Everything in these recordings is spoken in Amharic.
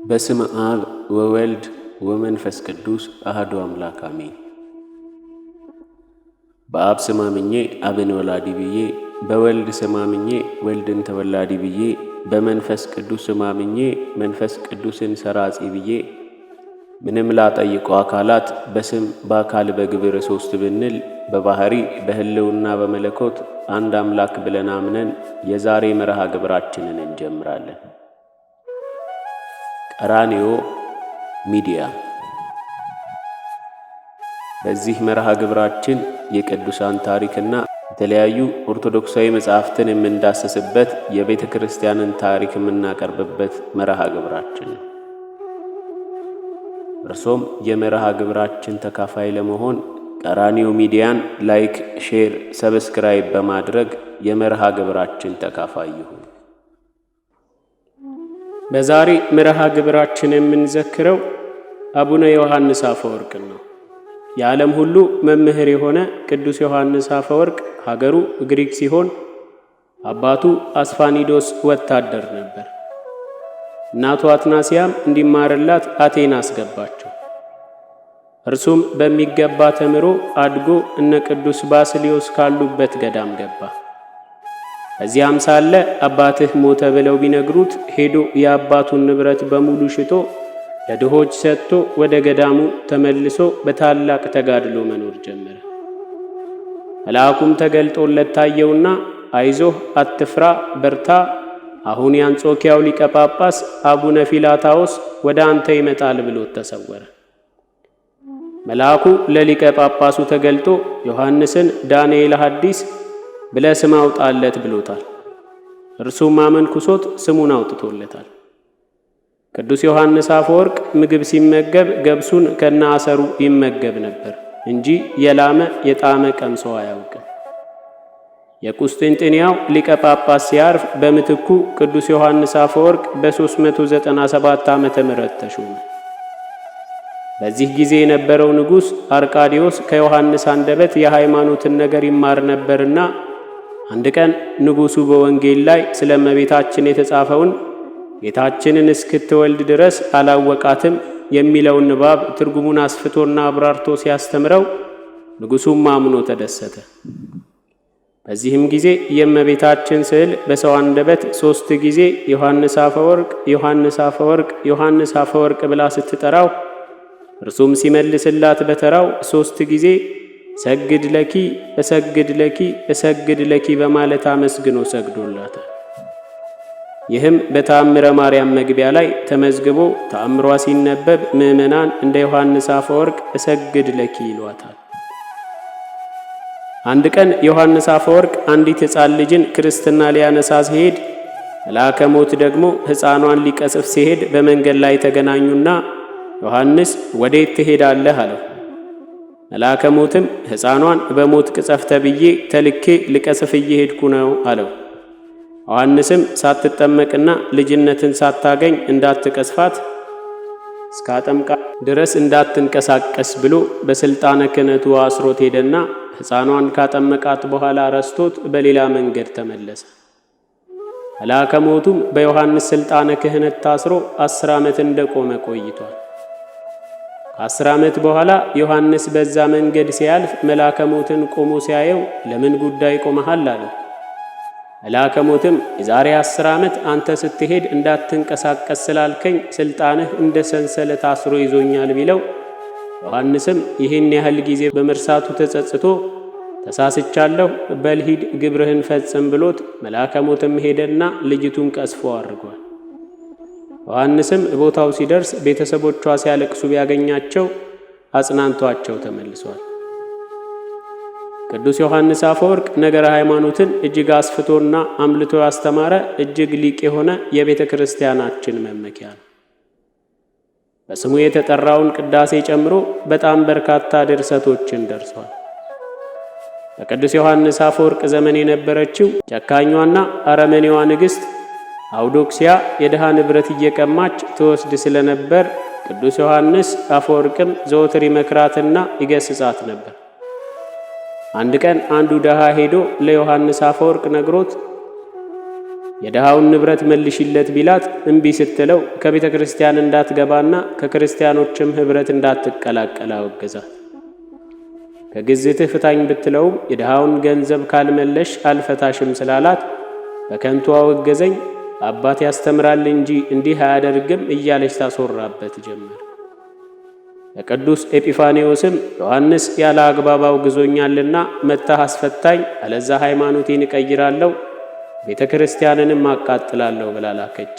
በስመ አብ ወወልድ ወመንፈስ ቅዱስ አሐዱ አምላክ አሜን። በአብ ስም አምኜ አብን ወላዲ ብዬ፣ በወልድ ስም አምኜ ወልድን ተወላዲ ብዬ፣ በመንፈስ ቅዱስ ስም አምኜ መንፈስ ቅዱስን ሰራጺ ብዬ፣ ምንም ላጠይቀው አካላት በስም በአካል በግብር ሦስት ብንል በባህሪ በሕልውና በመለኮት አንድ አምላክ ብለን አምነን የዛሬ መርሃ ግብራችንን እንጀምራለን። ቀራንዮ ሚዲያ። በዚህ መርሃ ግብራችን የቅዱሳን ታሪክና የተለያዩ ኦርቶዶክሳዊ መጻሕፍትን የምንዳሰስበት የቤተ ክርስቲያንን ታሪክ የምናቀርብበት መርሃ ግብራችን ነው። እርሶም የመርሃ ግብራችን ተካፋይ ለመሆን ቀራንዮ ሚዲያን ላይክ፣ ሼር፣ ሰብስክራይብ በማድረግ የመርሃ ግብራችን ተካፋይ ይሁኑ። በዛሬ መርሃ ግብራችን የምንዘክረው አቡነ ዮሐንስ አፈወርቅን ነው። የዓለም ሁሉ መምህር የሆነ ቅዱስ ዮሐንስ አፈወርቅ ሀገሩ ግሪክ ሲሆን አባቱ አስፋኒዶስ ወታደር ነበር። እናቱ አትናሲያም እንዲማርላት አቴና አስገባቸው። እርሱም በሚገባ ተምሮ አድጎ እነ ቅዱስ ባስልዮስ ካሉበት ገዳም ገባ። እዚያም ሳለ አባትህ ሞተ ብለው ቢነግሩት ሄዶ የአባቱን ንብረት በሙሉ ሽጦ ለድሆች ሰጥቶ ወደ ገዳሙ ተመልሶ በታላቅ ተጋድሎ መኖር ጀመረ። መልአኩም ተገልጦለት ታየውና አይዞህ፣ አትፍራ፣ በርታ፣ አሁን የአንጾኪያው ሊቀ ጳጳስ አቡነ ፊላታዎስ ወደ አንተ ይመጣል ብሎት ተሰወረ። መልአኩ ለሊቀ ጳጳሱ ተገልጦ ዮሐንስን ዳንኤል ሐዲስ ብለህ ስም አውጣለት ብሎታል። እርሱም አመንኩሶት ስሙን አውጥቶለታል። ቅዱስ ዮሐንስ አፈወርቅ ምግብ ሲመገብ ገብሱን ከነአሰሩ ይመገብ ነበር እንጂ የላመ የጣመ ቀምሶ አያውቅም። የቁስጥንጥንያው ሊቀ ጳጳስ ሲያርፍ በምትኩ ቅዱስ ዮሐንስ አፈወርቅ በ397 ዓመተ ምህረት ተሾመ። በዚህ ጊዜ የነበረው ንጉሥ አርቃዲዮስ ከዮሐንስ አንደበት የሃይማኖትን ነገር ይማር ነበርና አንድ ቀን ንጉሡ በወንጌል ላይ ስለ እመቤታችን የተጻፈውን ጌታችንን እስክትወልድ ድረስ አላወቃትም የሚለውን ንባብ ትርጉሙን አስፍቶና አብራርቶ ሲያስተምረው ንጉሡም አምኖ ተደሰተ። በዚህም ጊዜ የእመቤታችን ስዕል በሰው አንደበት 3 ጊዜ ዮሐንስ አፈወርቅ፣ ዮሐንስ አፈወርቅ፣ ዮሐንስ አፈወርቅ ብላ ስትጠራው እርሱም ሲመልስላት በተራው 3 ጊዜ ሰግድ ለኪ፣ እሰግድ ለኪ፣ እሰግድ ለኪ በማለት አመስግኖ ሰግዶላታል። ይህም በተአምረ ማርያም መግቢያ ላይ ተመዝግቦ ተአምሯ ሲነበብ ምዕመናን እንደ ዮሐንስ አፈወርቅ እሰግድ ለኪ ይሏታል። አንድ ቀን ዮሐንስ አፈወርቅ አንዲት ሕፃን ልጅን ክርስትና ሊያነሳ ሲሄድ መልአከ ሞት ደግሞ ሕፃኗን ሊቀስፍ ሲሄድ በመንገድ ላይ ተገናኙና ዮሐንስ ወዴት ትሄዳለህ አለው። መልአከ ሞትም ሕፃኗን በሞት ቅጸፍ ተብዬ ተልኬ ልቀስፍ እየሄድኩ ነው አለው። ዮሐንስም ሳትጠመቅና ልጅነትን ሳታገኝ እንዳትቀስፋት እስካጠምቃ ድረስ እንዳትንቀሳቀስ ብሎ በሥልጣነ ክህነቱ አስሮት ሄደና ሕፃኗን ካጠመቃት በኋላ ረስቶት በሌላ መንገድ ተመለሰ። መልአከ ሞቱም በዮሐንስ ሥልጣነ ክህነት ታስሮ 10 ዓመት እንደቆመ ቆይቷል። ከ10 ዓመት በኋላ ዮሐንስ በዛ መንገድ ሲያልፍ መልአከ ሞትን ቆሞ ሲያየው ለምን ጉዳይ ቆመሃል አለው። መልአከ ሞትም የዛሬ 10 ዓመት አንተ ስትሄድ እንዳትንቀሳቀስ ስላልከኝ ሥልጣንህ እንደ ሰንሰለት አስሮ ይዞኛል ቢለው ዮሐንስም ይህን ያህል ጊዜ በመርሳቱ ተጸጽቶ ተሳስቻለሁ፣ በልሂድ ግብርህን ፈጽም ብሎት መልአከ ሞትም ሄደና ልጅቱን ቀስፎ አድርጓል። ዮሐንስም ቦታው ሲደርስ ቤተሰቦቿ ሲያለቅሱ ቢያገኛቸው አጽናንቷቸው ተመልሷል። ቅዱስ ዮሐንስ አፈወርቅ ነገረ ሃይማኖትን እጅግ አስፍቶና አምልቶ ያስተማረ እጅግ ሊቅ የሆነ የቤተ ክርስቲያናችን መመኪያ ነው። በስሙ የተጠራውን ቅዳሴ ጨምሮ በጣም በርካታ ድርሰቶችን ደርሷል። በቅዱስ ዮሐንስ አፈወርቅ ዘመን የነበረችው ጨካኟና አረመኔዋ ንግሥት አውዶክሲያ የድሃ ንብረት እየቀማች ትወስድ ስለነበር ቅዱስ ዮሐንስ አፈወርቅም ዘወትር ይመክራትና ይገስጻት ነበር። አንድ ቀን አንዱ ድሃ ሄዶ ለዮሐንስ አፈወርቅ ነግሮት የድሃውን ንብረት መልሽለት ቢላት እምቢ ስትለው ከቤተ ክርስቲያን እንዳትገባና ከክርስቲያኖችም ኅብረት እንዳትቀላቀል አወገዛት። ከግዝትህ ፍታኝ ብትለውም የድሃውን ገንዘብ ካልመለሽ አልፈታሽም ስላላት በከንቱ አወገዘኝ፣ አባት ያስተምራል እንጂ እንዲህ አያደርግም እያለች ታስወራበት ጀመር። ለቅዱስ ኤጲፋንዮስም ዮሐንስ ያለ አግባብ አውግዞኛልና መጥተህ አስፈታኝ፣ አለዛ ሃይማኖቴን እቀይራለሁ ቤተ ክርስቲያንንም አቃጥላለሁ ብላ ላከች።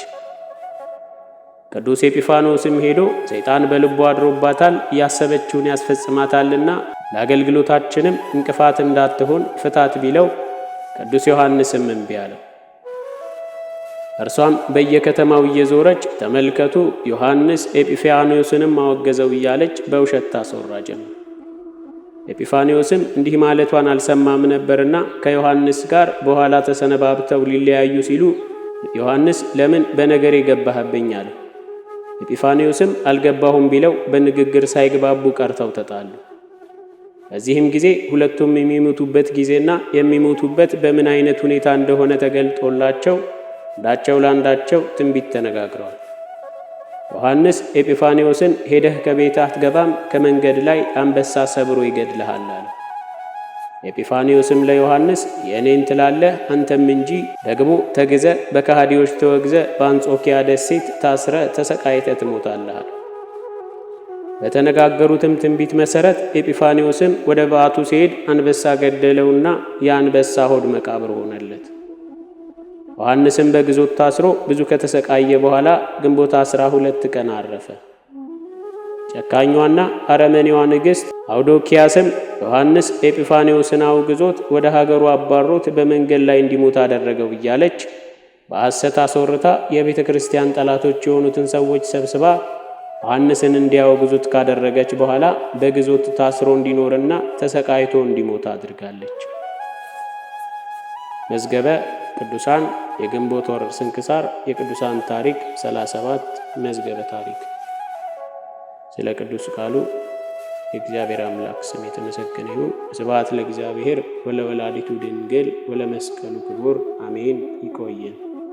ቅዱስ ኤጲፋንዮስም ሄዶ ሰይጣን በልቡ አድሮባታል፣ ያሰበችውን ያስፈጽማታልና ለአገልግሎታችንም እንቅፋት እንዳትሆን ፍታት ቢለው ቅዱስ ዮሐንስም እምቢ አለው። እርሷም በየከተማው እየዞረች ተመልከቱ ዮሐንስ ኤጲፋንዮስንም አወገዘው እያለች በውሸት ታስወራ ጀመር። ኤጲፋንዮስም እንዲህ ማለቷን አልሰማም ነበርና ከዮሐንስ ጋር በኋላ ተሰነባብተው ሊለያዩ ሲሉ ዮሐንስ ለምን በነገር የገባህብኝ አለ። ኤጲፋንዮስም አልገባሁም ቢለው በንግግር ሳይግባቡ ቀርተው ተጣሉ። በዚህም ጊዜ ሁለቱም የሚሞቱበት ጊዜና የሚሞቱበት በምን አይነት ሁኔታ እንደሆነ ተገልጦላቸው አንዳቸው ለአንዳቸው ትንቢት ተነጋግረዋል። ዮሐንስ ኤጲፋንዮስን ሄደህ ከቤትህ አትገባም፣ ከመንገድ ላይ አንበሳ ሰብሮ ይገድልሃል አለ። ኤጲፋንዮስም ለዮሐንስ የእኔን ትላለህ አንተም እንጂ ደግሞ ተግዘ በከሃዲዎች ተወግዘ በአንጾኪያ ደሴት ታስረ ተሰቃይተ ትሞታለህ። በተነጋገሩትም ትንቢት መሰረት ኤጲፋንዮስም ወደ በዓቱ ሲሄድ አንበሳ ገደለውና የአንበሳ ሆድ መቃብር ሆነለት። ዮሐንስም በግዞት ታስሮ ብዙ ከተሰቃየ በኋላ ግንቦት 12 ቀን አረፈ። ጨካኟና አረመኔዋ ንግሥት አውዶኪያስም ዮሐንስ ኤጲፋንዮስን አውግዞት ወደ ሀገሩ አባሮት በመንገድ ላይ እንዲሞት አደረገው እያለች በሐሰት አስወርታ የቤተ ክርስቲያን ጠላቶች የሆኑትን ሰዎች ሰብስባ ዮሐንስን እንዲያወግዙት ካደረገች በኋላ በግዞት ታስሮ እንዲኖርና ተሰቃይቶ እንዲሞት አድርጋለች። መዝገበ ቅዱሳን የግንቦት ወር ስንክሳር የቅዱሳን ታሪክ 37 መዝገበ ታሪክ። ስለ ቅዱስ ቃሉ የእግዚአብሔር አምላክ ስም የተመሰገነ ይሁን። ስብሐት ለእግዚአብሔር ወለወላዲቱ ድንግል ወለመስቀሉ ክቡር አሜን። ይቆየን።